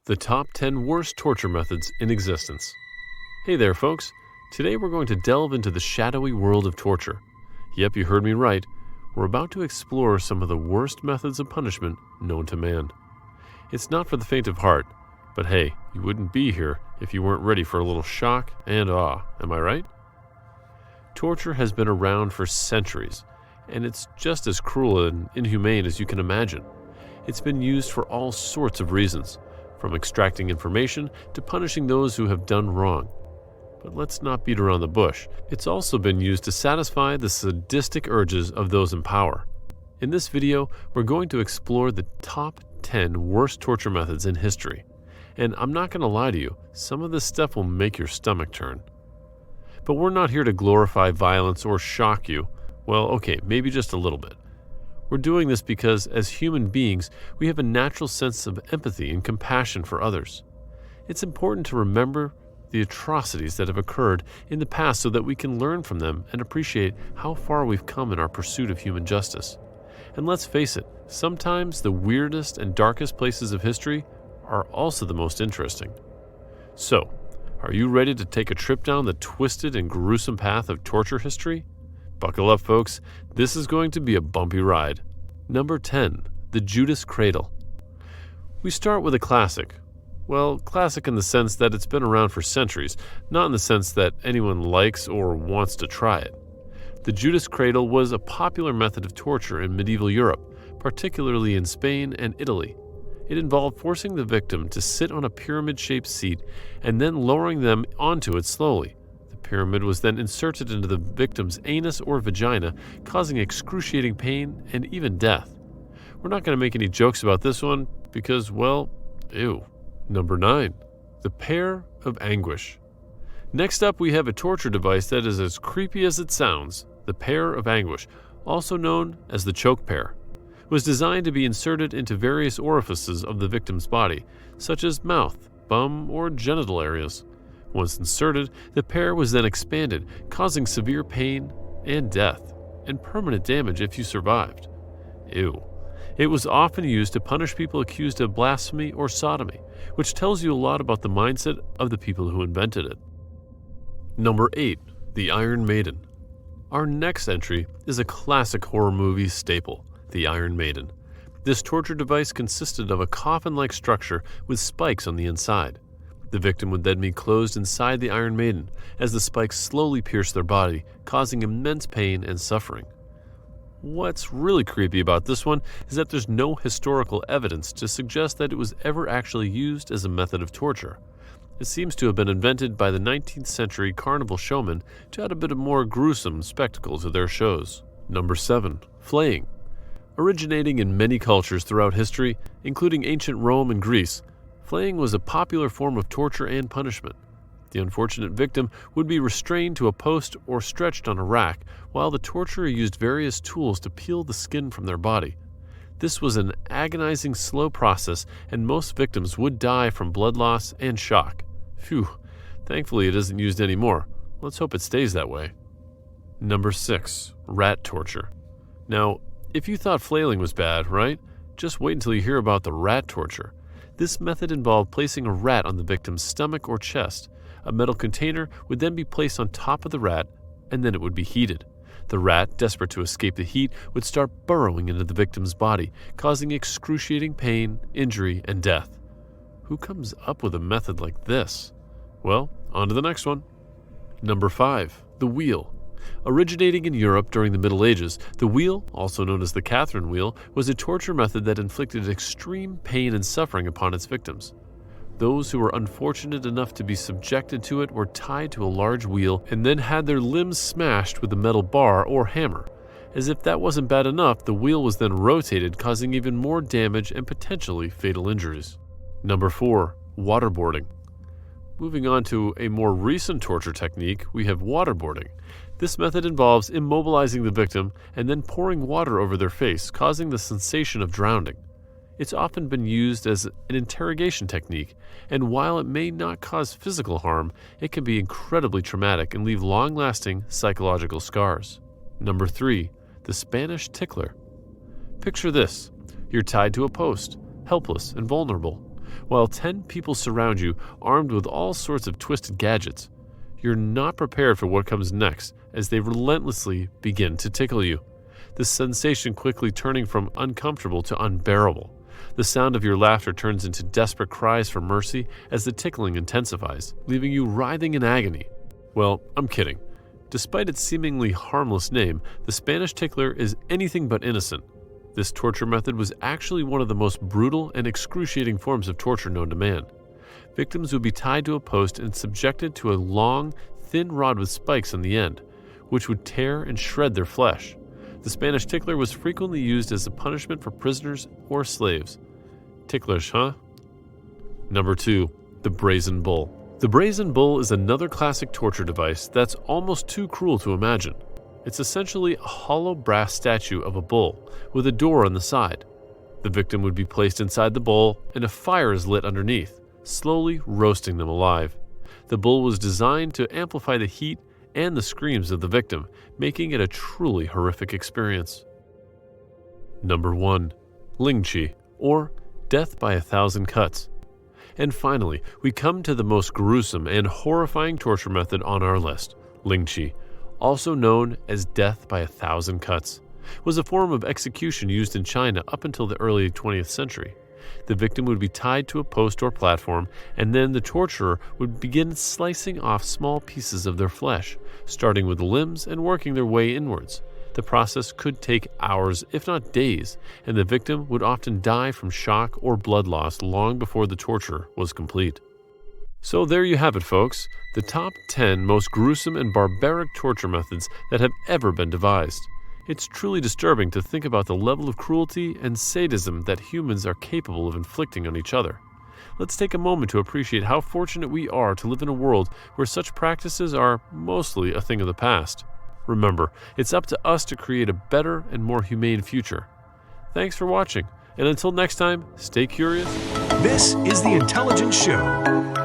The top 10 worst torture methods in existence. Hey there, folks. Today we're going to delve into the shadowy world of torture. Yep, you heard me right. We're about to explore some of the worst methods of punishment known to man. It's not for the faint of heart, but hey, you wouldn't be here if you weren't ready for a little shock and awe, am I right? Torture has been around for centuries, and it's just as cruel and inhumane as you can imagine. It's been used for all sorts of reasons, from extracting information to punishing those who have done wrong. But let's not beat around the bush. It's also been used to satisfy the sadistic urges of those in power. In this video, we're going to explore the top 10 worst torture methods in history. And I'm not going to lie to you, some of this stuff will make your stomach turn. But we're not here to glorify violence or shock you. Well, okay, maybe just a little bit. We're doing this because, as human beings, we have a natural sense of empathy and compassion for others. It's important to remember the atrocities that have occurred in the past so that we can learn from them and appreciate how far we've come in our pursuit of human justice. And let's face it, sometimes the weirdest and darkest places of history are also the most interesting. So, are you ready to take a trip down the twisted and gruesome path of torture history? Buckle up, folks. This is going to be a bumpy ride. Number 10. The Judas Cradle. We start with a classic. Well, classic in the sense that it's been around for centuries, not in the sense that anyone likes or wants to try it. The Judas Cradle was a popular method of torture in medieval Europe, particularly in Spain and Italy. It involved forcing the victim to sit on a pyramid-shaped seat and then lowering them onto it slowly. The pyramid was then inserted into the victim's anus or vagina, causing excruciating pain and even death. We're not going to make any jokes about this one because, well, ew. Number 9. The Pear of Anguish. Next up, we have a torture device that is as creepy as it sounds. The Pear of Anguish, also known as the choke pear, was designed to be inserted into various orifices of the victim's body, such as mouth, bum, or genital areas. Once inserted, the pear was then expanded, causing severe pain and death, and permanent damage if you survived. Ew. It was often used to punish people accused of blasphemy or sodomy, which tells you a lot about the mindset of the people who invented it. Number 8. The Iron Maiden. Our next entry is a classic horror movie staple, the Iron Maiden. This torture device consisted of a coffin-like structure with spikes on the inside. The victim would then be closed inside the Iron Maiden as the spikes slowly pierced their body, causing immense pain and suffering. What's really creepy about this one is that there's no historical evidence to suggest that it was ever actually used as a method of torture. It seems to have been invented by the 19th century carnival showmen to add a bit of more gruesome spectacle to their shows. Number 7. Flaying. Originating in many cultures throughout history, including ancient Rome and Greece, flaying was a popular form of torture and punishment. The unfortunate victim would be restrained to a post or stretched on a rack, while the torturer used various tools to peel the skin from their body. This was an agonizing, slow process, and most victims would die from blood loss and shock. Phew, thankfully it isn't used anymore. Let's hope it stays that way. Number 6. Rat torture. Now, if you thought flailing was bad, right? Just wait until you hear about the rat torture. This method involved placing a rat on the victim's stomach or chest. A metal container would then be placed on top of the rat, and then it would be heated. The rat, desperate to escape the heat, would start burrowing into the victim's body, causing excruciating pain, injury, and death. Who comes up with a method like this? Well, on to the next one. Number 5. The wheel. Originating in Europe during the Middle Ages, the wheel, also known as the Catherine wheel, was a torture method that inflicted extreme pain and suffering upon its victims. Those who were unfortunate enough to be subjected to it were tied to a large wheel and then had their limbs smashed with a metal bar or hammer. As if that wasn't bad enough, the wheel was then rotated, causing even more damage and potentially fatal injuries. Number 4. Waterboarding. Moving on to a more recent torture technique, we have waterboarding. This method involves immobilizing the victim and then pouring water over their face, causing the sensation of drowning. It's often been used as an interrogation technique, and while it may not cause physical harm, it can be incredibly traumatic and leave long-lasting psychological scars. Number 3. The Spanish tickler. Picture this. You're tied to a post, helpless and vulnerable. while 10 people surround you armed with all sorts of twisted gadgets. You're not prepared for what comes next as they relentlessly begin to tickle you, the sensation quickly turning from uncomfortable to unbearable. The sound of your laughter turns into desperate cries for mercy as the tickling intensifies, leaving you writhing in agony. Well, I'm kidding. Despite its seemingly harmless name, the Spanish tickler is anything but innocent. This torture method was actually one of the most brutal and excruciating forms of torture known to man. Victims would be tied to a post and subjected to a long, thin rod with spikes on the end, which would tear and shred their flesh. The Spanish tickler was frequently used as a punishment for prisoners or slaves. Ticklish, huh? Number 2. The Brazen Bull. The Brazen Bull is another classic torture device that's almost too cruel to imagine. It's essentially a hollow brass statue of a bull with a door on the side. The victim would be placed inside the bowl and a fire is lit underneath, slowly roasting them alive. The bull was designed to amplify the heat and the screams of the victim, making it a truly horrific experience. Number 1. Lingqi, or Death by 1,000 Cuts. And finally, we come to the most gruesome and horrifying torture method on our list, Lingqi, also known as death by 1,000 cuts, was a form of execution used in China up until the early 20th century. The victim would be tied to a post or platform, and then the torturer would begin slicing off small pieces of their flesh, starting with the limbs and working their way inwards. The process could take hours, if not days, and the victim would often die from shock or blood loss long before the torture was complete. So there you have it, folks, the top 10 most gruesome and barbaric torture methods that have ever been devised. It's truly disturbing to think about the level of cruelty and sadism that humans are capable of inflicting on each other. Let's take a moment to appreciate how fortunate we are to live in a world where such practices are mostly a thing of the past. Remember, it's up to us to create a better and more humane future. Thanks for watching, and until next time, stay curious. This is The Intelligence Show.